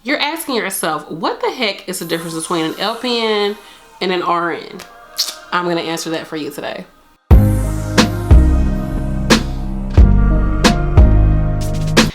You're asking yourself, what the heck is the difference between an LPN and an RN? I'm going to answer that for you today.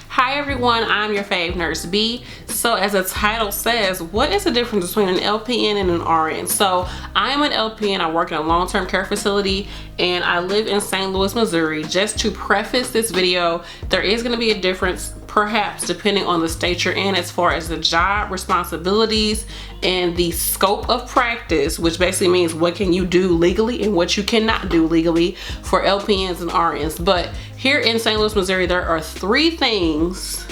Hi everyone, I'm your fave nurse B. So as the title says, what is the difference between an LPN and an RN? So I am an LPN, I work in a long-term care facility, and I live in St. Louis, Missouri. Just to preface this video, there is going to be a difference perhaps depending on the state you're in as far as the job responsibilities and the scope of practice, which basically means what can you do legally and what you cannot do legally for LPNs and RNs. But here in St. Louis, Missouri, there are three things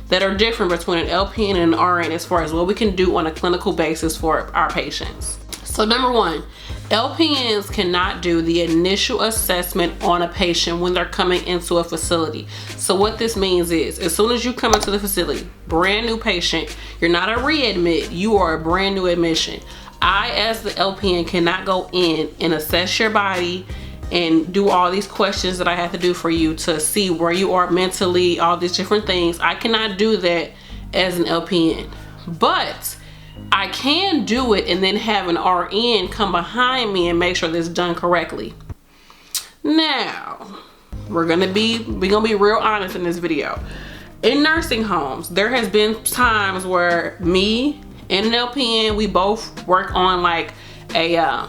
that are different between an LPN and an RN as far as what we can do on a clinical basis for our patients. So number one, LPNs cannot do the initial assessment on a patient when they're coming into a facility. So what this means is, as soon as you come into the facility, brand new patient, you're not a readmit, you are a brand new admission. I, as the LPN, cannot go in and assess your body and do all these questions that I have to do for you to see where you are mentally, all these different things. I cannot do that as an LPN, but I can do it and then have an RN come behind me and make sure this is done correctly. Now, we're gonna be real honest in this video. In nursing homes, there has been times where me and an LPN, we both work on like a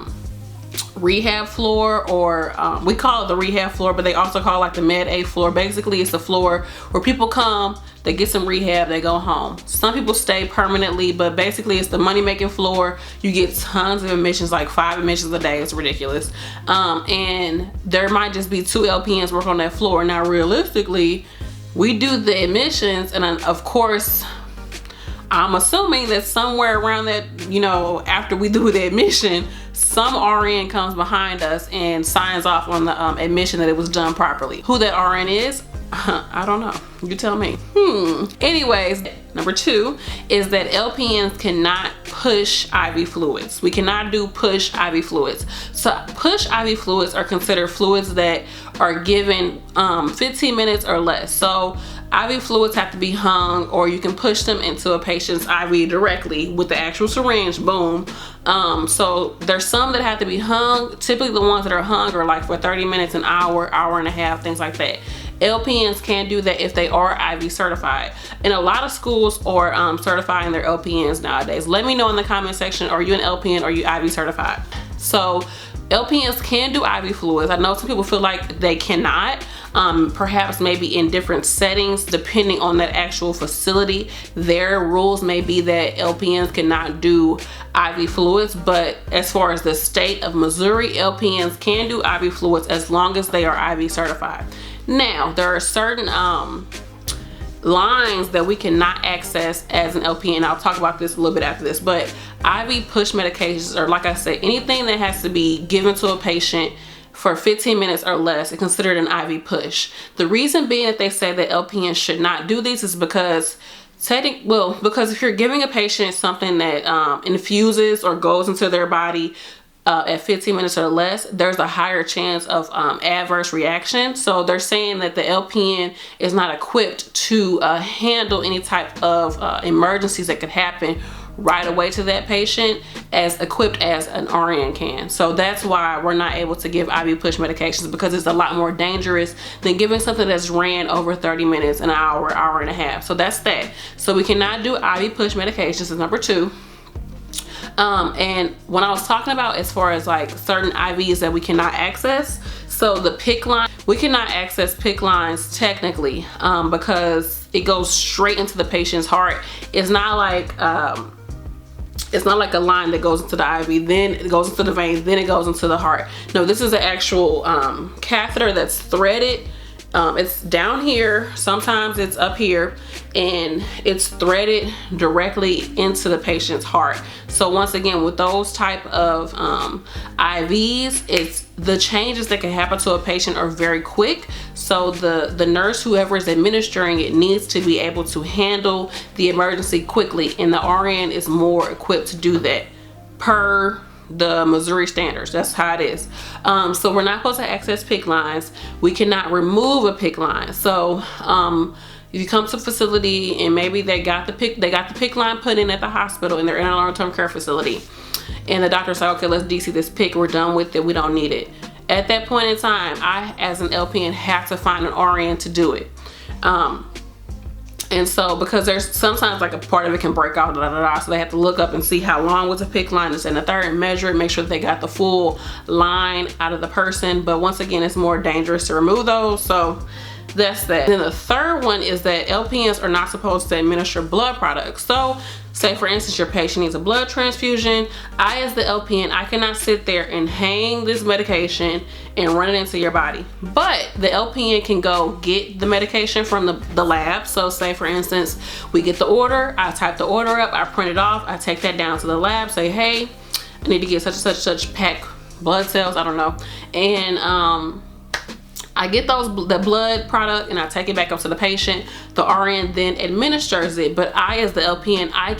rehab floor, or we call it the rehab floor, but they also call it like the med A floor. Basically, it's a floor where people come, they get some rehab, they go home. Some people stay permanently, but basically it's the money making floor. You get tons of admissions, like 5 admissions a day. It's ridiculous. And there might just be 2 LPNs work on that floor. Now realistically, we do the admissions, and of course I'm assuming that somewhere around that, you know, after we do the admission, some RN comes behind us and signs off on the admission that it was done properly. Who that RN is, I don't know. You tell me. Anyways, number 2 is that LPNs cannot push IV fluids. We cannot do push IV fluids. So push IV fluids are considered fluids that are given 15 minutes or less. So IV fluids have to be hung, or you can push them into a patient's IV directly with the actual syringe, boom. So there's some that have to be hung. Typically the ones that are hung are like for 30 minutes, an hour, hour and a half, things like that. LPNs can do that if they are IV certified. And a lot of schools are certifying their LPNs nowadays. Let me know in the comment section, are you an LPN or are you IV certified? So LPNs can do IV fluids. I know some people feel like they cannot. Perhaps maybe in different settings, depending on that actual facility, their rules may be that LPNs cannot do IV fluids. But as far as the state of Missouri, LPNs can do IV fluids as long as they are IV certified. Now, there are certain lines that we cannot access as an LPN. I'll talk about this a little bit after this, but IV push medications, or like I said, anything that has to be given to a patient for 15 minutes or less is considered an IV push. The reason being that they say that LPNs should not do these is because because if you're giving a patient something that infuses or goes into their body at 15 minutes or less, there's a higher chance of adverse reaction. So they're saying that the LPN is not equipped to handle any type of emergencies that could happen right away to that patient as equipped as an RN can. So that's why we're not able to give IV push medications, because it's a lot more dangerous than giving something that's ran over 30 minutes, an hour, hour and a half. So that's that. So we cannot do IV push medications is number 2. And when I was talking about as far as like certain IVs that we cannot access, so the PICC line, we cannot access PICC lines technically because it goes straight into the patient's heart. It's not like a line that goes into the IV, then it goes into the vein, then it goes into the heart. No, this is an actual catheter that's threaded. It's down here, sometimes it's up here, and it's threaded directly into the patient's heart. So once again, with those type of IVs, it's the changes that can happen to a patient are very quick. So the nurse, whoever is administering it, needs to be able to handle the emergency quickly, and the RN is more equipped to do that per the Missouri standards. That's how it is. So we're not supposed to access PICC lines. We cannot remove a PICC line. So If you come to a facility and maybe they got the PICC line put in at the hospital and they're in a long-term care facility, and the doctor's like, okay, let's DC this PICC, we're done with it, we don't need it. At that point in time, I, as an LPN, have to find an RN to do it. And so, because there's sometimes like a part of it can break off, so they have to look up and see how long was a PICC line, this and the third, and measure it, make sure that they got the full line out of the person. But once again, it's more dangerous to remove those, so that's that. Then the third one is that LPNs are not supposed to administer blood products. So say for instance your patient needs a blood transfusion, I as the LPN, I cannot sit there and hang this medication and run it into your body, but the LPN can go get the medication from the lab. So say for instance we get the order, I type the order up, I print it off, I take that down to the lab, say hey, I need to get such and such pack blood cells, I don't know, and I get the blood product and I take it back up to the patient. The RN then administers it, but I as the LPN, I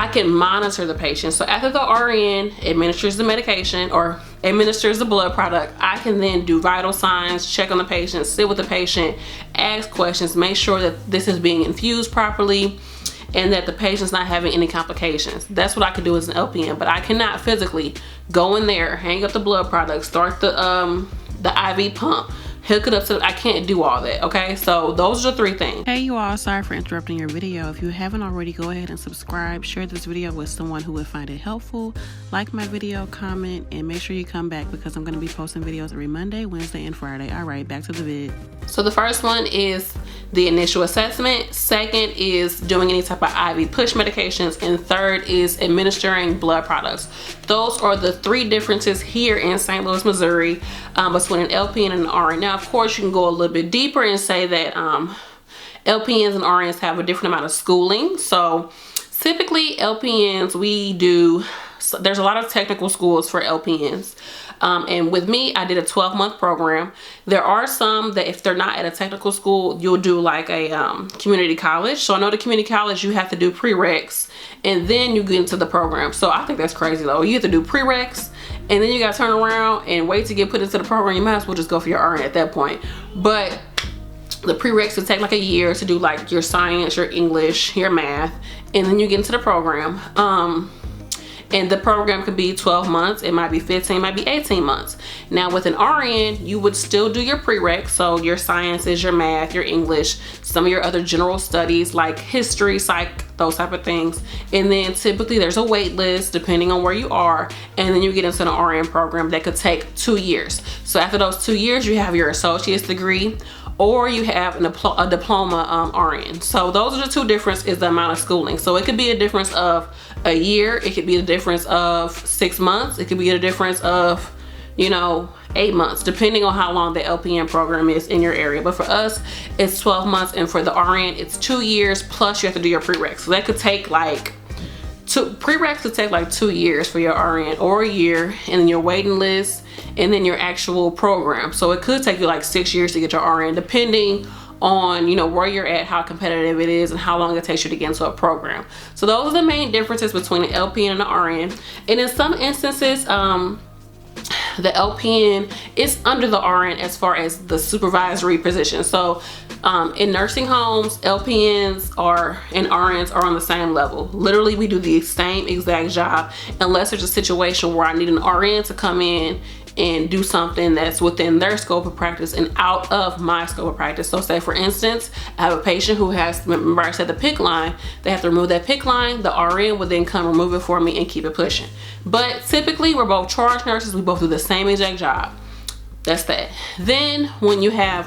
can monitor the patient. So after the RN administers the medication or administers the blood product, I can then do vital signs, check on the patient, sit with the patient, ask questions, make sure that this is being infused properly and that the patient's not having any complications. That's what I can do as an LPN, but I cannot physically go in there, hang up the blood product, start the IV pump, hook it up, so I can't do all that. Okay, so those are the three things. Hey you all, sorry for interrupting your video. If you haven't already, go ahead and subscribe, share this video with someone who would find it helpful, like my video, comment, and make sure you come back because I'm going to be posting videos every Monday, Wednesday, and Friday. All right, back to the vid. So the first one is the initial assessment, second is doing any type of IV push medications, and third is administering blood products. Those are the three differences here in St. Louis, Missouri, between an LPN and an RN. Now, of course, you can go a little bit deeper and say that LPNs and RNs have a different amount of schooling. So typically LPNs, there's a lot of technical schools for LPNs. And with me, I did a 12-month program. There are some that if they're not at a technical school, you'll do like a community college. So I know the community college, you have to do prereqs and then you get into the program. So I think that's crazy though. You have to do prereqs and then you got to turn around and wait to get put into the program. You might as well just go for your RN at that point. But the prereqs would take like a year to do like your science, your English, your math, and then you get into the program. And the program could be 12 months, it might be 15, it might be 18 months. Now with an RN, you would still do your prereqs, so your sciences, your math, your English, some of your other general studies like history, psych, those type of things. And then typically there's a wait list depending on where you are, and then you get into an RN program that could take 2 years. So after those 2 years, you have your associate's degree, or you have a diploma RN. So those are the two differences, is the amount of schooling. So it could be a difference of a year, it could be a difference of 6 months, it could be a difference of 8 months, depending on how long the LPN program is in your area. But for us, it's 12 months, and for the RN, it's 2 years, plus you have to do your prereqs. So that could take like prereqs could take like 2 years for your RN, or a year, and then your waiting list, and then your actual program. So it could take you like 6 years to get your RN, depending on where you're at, how competitive it is, and how long it takes you to get into a program. So those are the main differences between an LPN and an RN. And in some instances, the LPN is under the RN as far as the supervisory position. So in nursing homes, LPNs and RNs are on the same level. Literally, we do the same exact job, unless there's a situation where I need an RN to come in and do something that's within their scope of practice and out of my scope of practice. So say for instance, I have a patient who has, remember I said the PICC line, they have to remove that PICC line, the RN would then come remove it for me and keep it pushing. But typically we're both charge nurses, we both do the same exact job. That's that. Then when you have,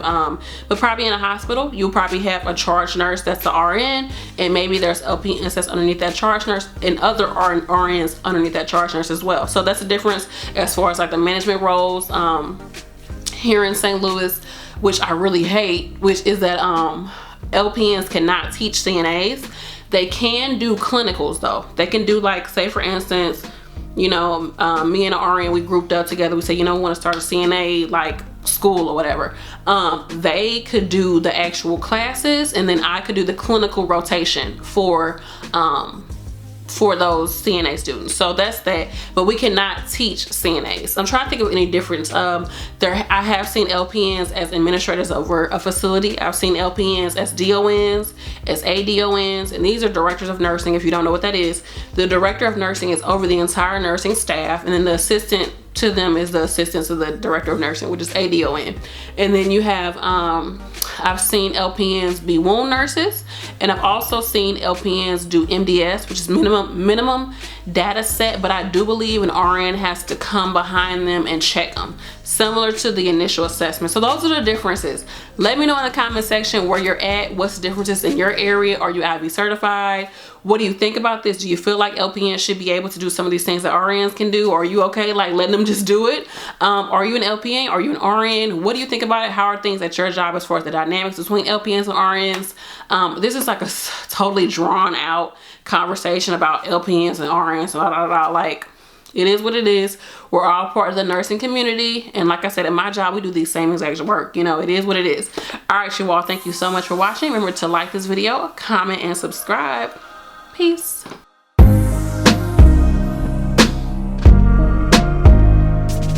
but probably in a hospital, you'll probably have a charge nurse that's the RN, and maybe there's LPNs that's underneath that charge nurse, and other RNs underneath that charge nurse as well. So that's the difference as far as like the management roles here in St. Louis, which I really hate, which is that LPNs cannot teach CNAs. They can do clinicals though. They can do, like, say for instance, me and an RN, we grouped up together. We said, we want to start a CNA like school or whatever. They could do the actual classes, and then I could do the clinical rotation for for those CNA students. So that's that, but we cannot teach CNAs. I'm trying to think of any difference. I have seen LPNs as administrators over a facility. I've seen LPNs as DONs, as ADONs, and these are directors of nursing. If you don't know what that is, the director of nursing is over the entire nursing staff, and then the assistant to them is the assistant to the director of nursing, which is ADON. And then you have, I've seen LPNs be wound nurses, and I've also seen LPNs do MDS, which is minimum data set, but I do believe an RN has to come behind them and check them, similar to the initial assessment. So those are the differences. Let me know in the comment section where you're at, what's the differences in your area. Are you IB certified? What do you think about this? Do you feel like LPNs should be able to do some of these things that RNs can do? Or are you okay like letting them just do it? Are you an LPN? Are you an RN? What do you think about it? How are things at your job as far as the dynamics between LPNs and RNs? This is like a totally drawn out conversation about LPNs and RNs, blah, blah, blah. Like, it is what it is. We're all part of the nursing community, and like I said, at my job we do the same exact work. You know, it is what it is. All right, you all, thank you so much for watching. Remember to like this video, comment, and subscribe. Peace.